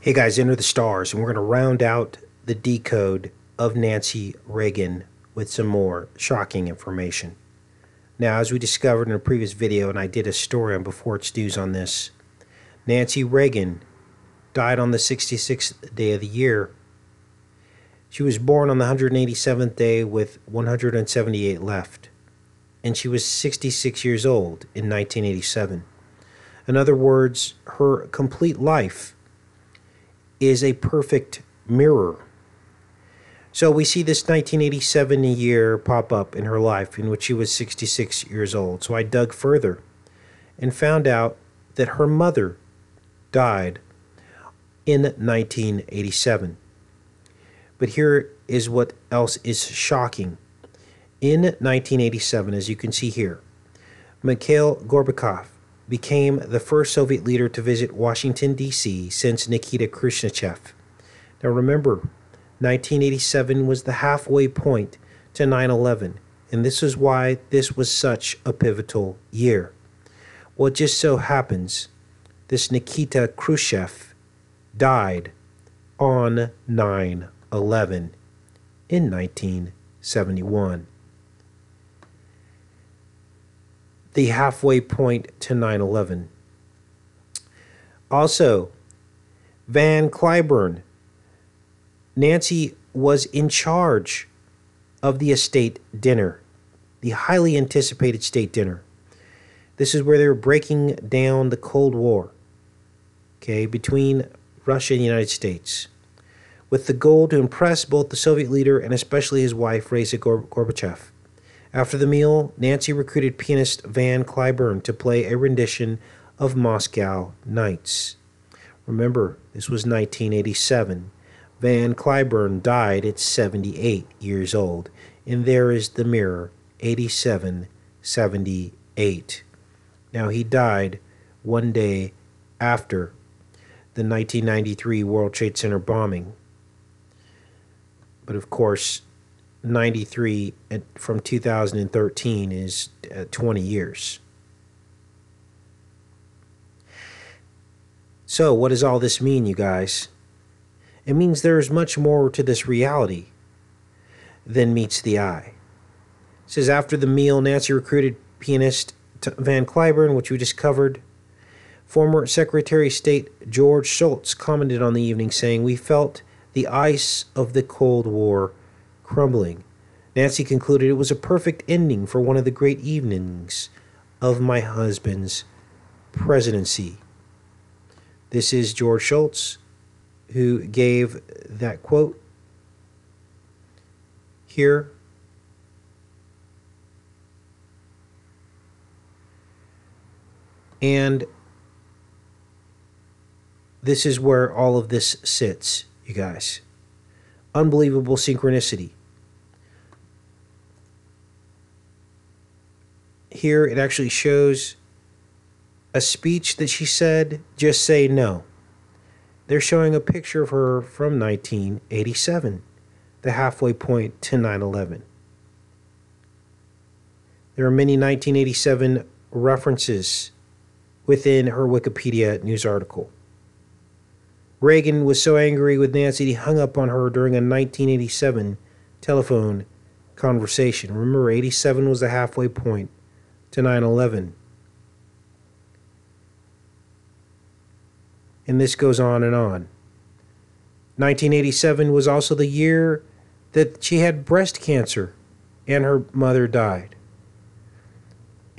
Hey guys, enter the stars, and we're going to round out the decode of Nancy Reagan with some more shocking information. Now, as we discovered in a previous video, and I did a story on Before It's News on this, Nancy Reagan died on the 66th day of the year. She was born on the 187th day with 178 left, and she was 66 years old in 1987. In other words, her complete life is a perfect mirror. So we see this 1987 year pop up in her life in which she was 66 years old. So I dug further and found out that her mother died in 1987. But here is what else is shocking. In 1987, as you can see here, Mikhail Gorbachev became the first Soviet leader to visit Washington, D.C. since Nikita Khrushchev. Now remember, 1987 was the halfway point to 9/11, and this is why this was such a pivotal year. Well, it just so happens this Nikita Khrushchev died on 9/11 in 1971. The halfway point to 9/11. Also, Van Cliburn. Nancy was in charge of the estate dinner, the highly anticipated state dinner. This is where they were breaking down the Cold War, between Russia and the United States, with the goal to impress both the Soviet leader and especially his wife, Raisa Gorbachev. After the meal, Nancy recruited pianist Van Cliburn to play a rendition of Moscow Nights. Remember, this was 1987. Van Cliburn died at 78 years old. And there is the mirror, 87, 78. Now, he died one day after the 1993 World Trade Center bombing. But of course, 93 from 2013 is 20 years. So what does all this mean, you guys? It means there's much more to this reality than meets the eye. It says, after the meal, Nancy recruited pianist Van Cliburn, which we just covered. Former Secretary of State George Shultz commented on the evening, saying, "We felt the ice of the Cold War crumbling." Nancy concluded, "It was a perfect ending for one of the great evenings of my husband's presidency." This is George Shultz, who gave that quote here. And this is where all of this sits, you guys. Unbelievable synchronicity. Here it actually shows a speech that she said, "Just say no." They're showing a picture of her from 1987, the halfway point to 9/11. There are many 1987 references within her Wikipedia news article. Reagan was so angry with Nancy he hung up on her during a 1987 telephone conversation. Remember, 87 was the halfway point to 9/11. And this goes on and on. 1987 was also the year that she had breast cancer and her mother died.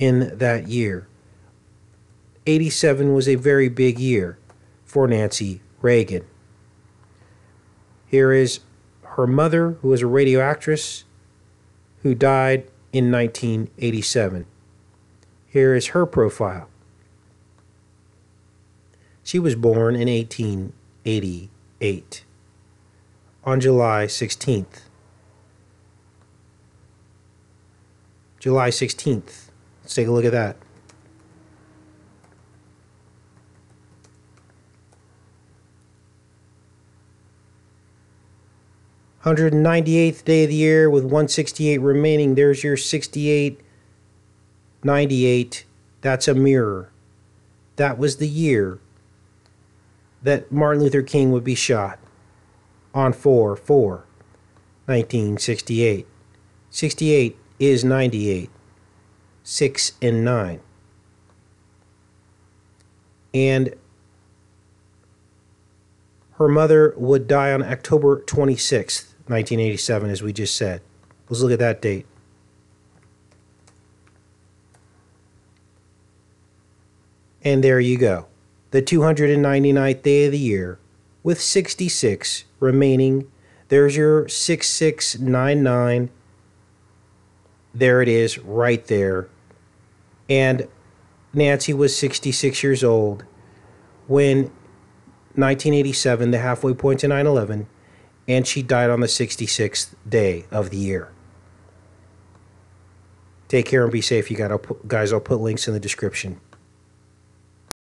In that year, 87 was a very big year for Nancy Reagan. Here is her mother, who was a radio actress, who died in 1987. Here is her profile. She was born in 1888 on July 16th. July 16th. Let's take a look at that. "198th day of the year with 168 remaining." There's your 68, 98. That's a mirror. That was the year that Martin Luther King would be shot on 4/4/1968. 68 is 98. 6 and 9. And her mother would die on October 26th, 1987, as we just said. Let's look at that date. And there you go. The 299th day of the year with 66 remaining. There's your 6699. There it is right there. And Nancy was 66 years old when 1987, the halfway point to 9/11, and she died on the 66th day of the year. Take care and be safe, you guys. I'll put links in the description.